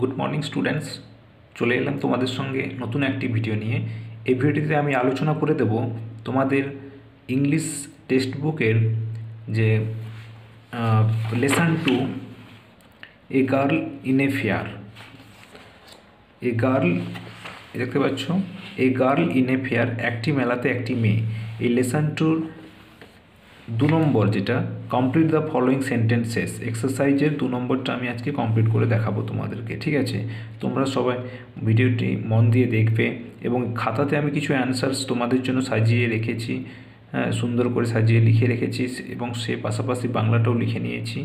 Good morning students, চলে এলাম তোমাদের সঙ্গে নতুন একটি ভিডিও নিয়ে। এই ভিডিওটিতে আমি আলোচনা করে দেব তোমাদের ইংলিশ টেক্সট বুকের যে lesson 2 a girl in a fair. A girl, দেখতে পাচ্ছ, a girl in a fair, একটি মেলাতে একটি মেয়ে। এই লেসন 2 2 নম্বর, যেটা কমপ্লিট দ্য ফলোয়িং সেন্টেন্সেস এক্সারসাইজের 2 নম্বরটা আমি আজকে কমপ্লিট করে দেখাবো তোমাদেরকে। ঠিক আছে, তোমরা সবাই ভিডিওটি মন দিয়ে দেখবে এবং খাতাতে আমি কিছু অ্যান্সার্স তোমাদের জন্য সাজিয়ে রেখেছি, সুন্দর করে সাজিয়ে লিখে রেখেছি এবং সে পাশাপাশি বাংলাটাও লিখে নিয়েছি।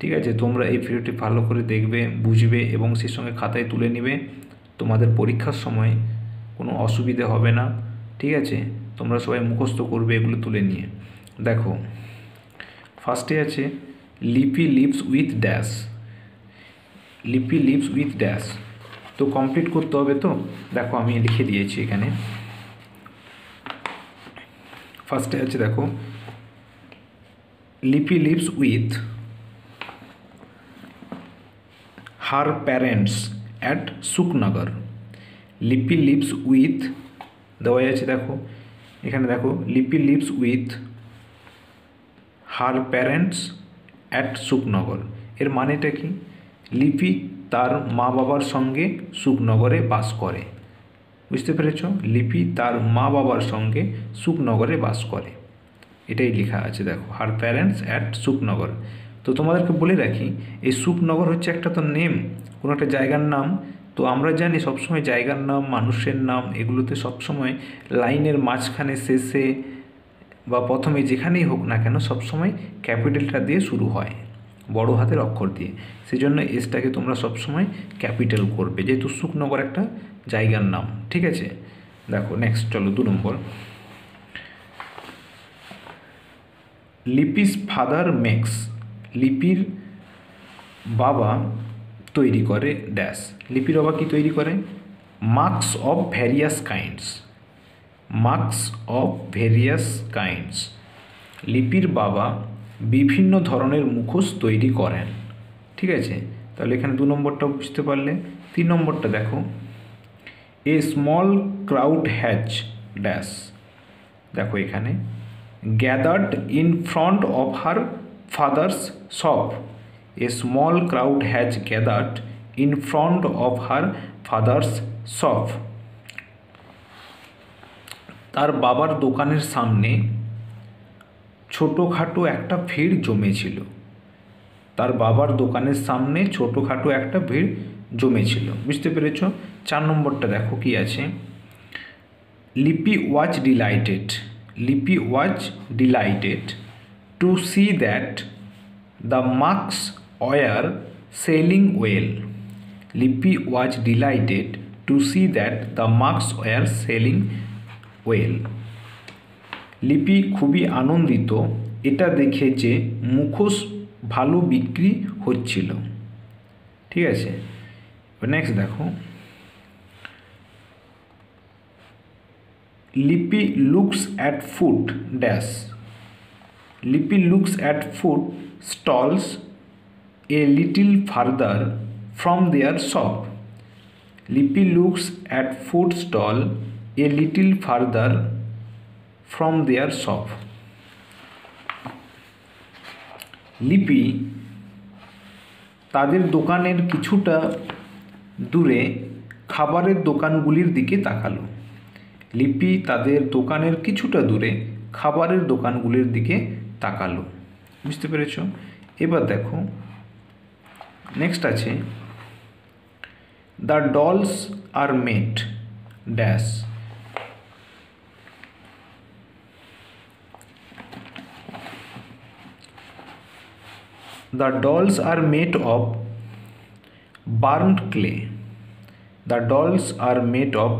ঠিক আছে, তোমরা এই ভিডিওটি ভালো করে দেখবে, বুঝবে এবং সেই সঙ্গে খাতায় তুলে নেবে। তোমাদের পরীক্ষার সময় কোনো অসুবিধে হবে না। ঠিক আছে, তোমরা সবাই মুখস্থ করবে এগুলো তুলে নিয়ে। দেখো, ফার্স্টে আছে লিপি লিভস উইথ ড্যাশ। লিপি লিভস উইথ ড্যাশ, তো কমপ্লিট করতে হবে। তো দেখো, আমি লিখে দিয়েছি এখানে। ফার্স্টে আছে, দেখো, Lipi lives with her parents at Sukhnagar. Lipi lives with দেওয়া আছে, দেখো এখানে, দেখো Lipi lives with her parents at Sukhnagar. এর মানেটা কি? লিপি তার মা বাবার সঙ্গে সুখনগরে বাস করে। বুঝতে পেরেছ? লিপি তার মা বাবার সঙ্গে সুখনগরে বাস করে, এটাই লেখা আছে। দেখো, হার প্যারেন্টস অ্যাট সুখনগর। তো তোমাদেরকে বলে রাখি, এই সুখনগর হচ্ছে একটা তো নেম, কোনো একটা জায়গার নাম। তো আমরা জানি সবসময় জায়গার নাম, মানুষের নাম, এগুলোতে সবসময় লাইনের মাঝখানে, শেষে বা প্রথমে যেখানেই হোক না কেন, সবসময় ক্যাপিটালটা দিয়ে শুরু হয়, বড় হাতের অক্ষর দিয়ে। সেই জন্য এসটাকে তোমরা সবসময় ক্যাপিটাল করবে, যেহেতু সুখনগর একটা জায়গার নাম। ঠিক আছে, দেখো নেক্সট, চলো 2 নম্বর। Lipi's father makes. লিপির বাবা তৈরি করে ড্যাশ। লিপির বাবা কি তৈরি করে? Marks of various kinds. Marks of various kinds. লিপির বাবা বিভিন্ন ধরনের মুখোশ তৈরি করেন। ঠিক আছে, তাহলে এখানে 2 নম্বরটা বুঝতে পারলে। 3 নম্বরটা দেখো, a small crowd has dash. দেখো এখানে, gathered in front of her father's shop. A small crowd has gathered in front of her father's shop. তার বাবার দোকানের সামনে ছোটোখাটো একটা ভিড় জমেছিল। তার বাবার দোকানের সামনে ছোটোখাটো একটা ভিড় জমেছিল। বুঝতে পেরেছ? 4 নম্বরটা দেখো কি আছে, লিপি was delighted. Lipi was delighted to see that the marks were selling well. Lipi was delighted to see that the marks were selling well. Lipi খুবই আনন্দিত এটা দেখে যে মুখোশ ভালো বিক্রি হচ্ছিল। ঠিক আছে, নেক্সট দেখো, Lipi looks at food dash. Lipi looks at food stalls a little farther from their shop. Lipi looks at food stall a little farther from their shop. Lipi তাদের দোকানের কিছুটা দূরে খাবারের দোকানগুলির দিকে তাকালো। লিপি তাদের দোকানের কিছুটা দূরে খাবারের দোকানগুলির দিকে তাকালো। বুঝতে পেরেছ? এবার দেখো, নেক্সট আছে, the dolls are made dash. The dolls are made of burnt clay. The dolls are made of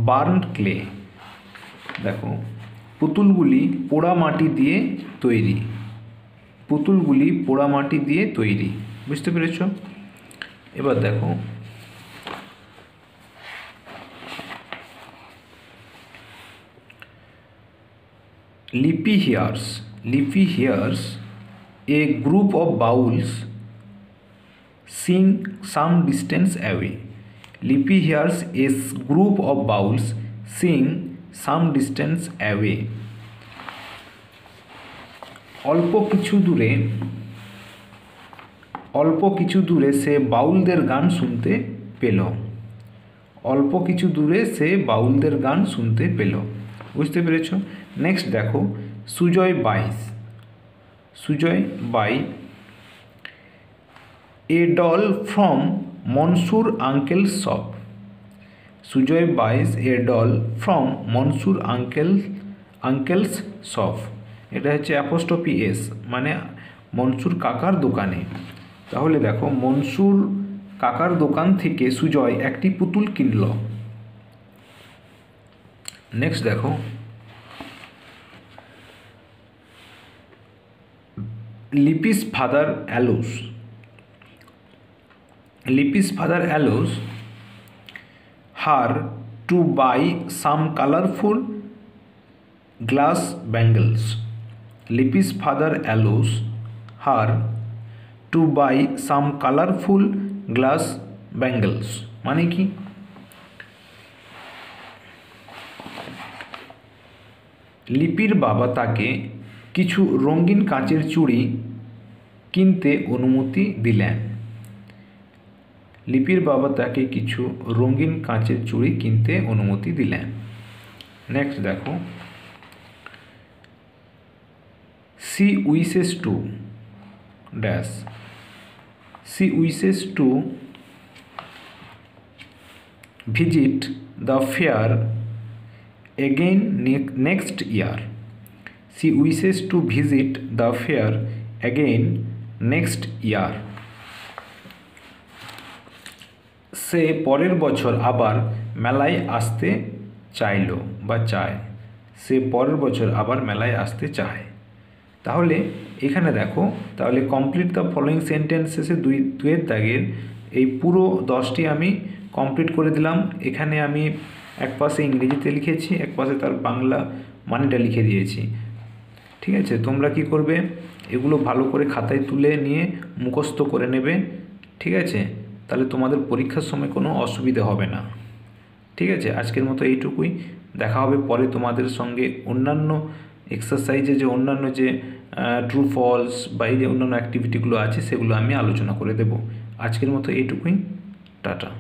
burnt clay. দেখো, পুতুলগুলি পোড়া মাটি দিয়ে তৈরি। পুতুলগুলি পোড়া মাটি দিয়ে তৈরি। বুঝতে পেরেছ? এবার দেখো, লিপি হিয়ার্স। লিপি here's a group of bowls sing some distance away. Lippy hears a group of bowls sing some distance away. অল্প কিছু দূরে সে বাউলদের গান শুনতে পেল। অল্প কিছু দূরে সে বাউলদের গান শুনতে পেল। বুঝতে পেরেছ? নেক্সট দেখো, Sujoy buy a doll from Mansur uncle's shop. Sujoy buys a doll from Mansur uncle's shop. এটা হচ্ছে অ্যাপোস্ট্রফি এস, মানে মনসুর কাকার দোকানে। তাহলে দেখো, মনসুর কাকার দোকান থেকে সুজয় একটি পুতুল কিনল। নেক্সট দেখো, Lipi's father allows her to buy some colourful glass bangles. Lipi's father allows her to buy some colourful glass bangles. মানে কি? লিপির বাবা তাকে কিছু রঙিন কাঁচের চুড়ি কিনতে অনুমতি দিলেন। লিপির বাবা তাকে কিছু রঙিন কাঁচের চুড়ি কিনতে অনুমতি দিলেন। নেক্সট দেখো, she wishes to visit the fair again next year. She wishes to visit the fair again next year. সে পরের বছর আবার মেলায় আসতে চাইল বা চায়। সে পরের বছর আবার মেলায় আসতে চায়। তাহলে এখানে দেখো, তাহলে কমপ্লিট দ্য ফলোয়িং সেন্টেন্স শেষে দুয়ের দাগের এই পুরো 10টি আমি কমপ্লিট করে দিলাম। এখানে আমি এক পাশে ইংরেজিতে লিখেছি, এক পাশে তার বাংলা মানেটা লিখে দিয়েছি। ঠিক আছে? তোমরা কি করবে, এগুলো ভালো করে খাতায় তুলে নিয়ে মুখস্থ করে নেবে। ঠিক আছে? তাহলে তোমাদের পরীক্ষার সময় কোনো অসুবিধা হবে না। ঠিক আছে? আজকের মতো এইটুকুই। দেখা হবে পরে তোমাদের সঙ্গে অন্যান্য এক্সারসাইজে যে অন্যান্য যে ট্রু ফলস বা এই যে অন্যান্য অ্যাক্টিভিটিগুলো আছে সেগুলো আমি আলোচনা করে দেব। আজকের মতো এইটুকুই। টাটা।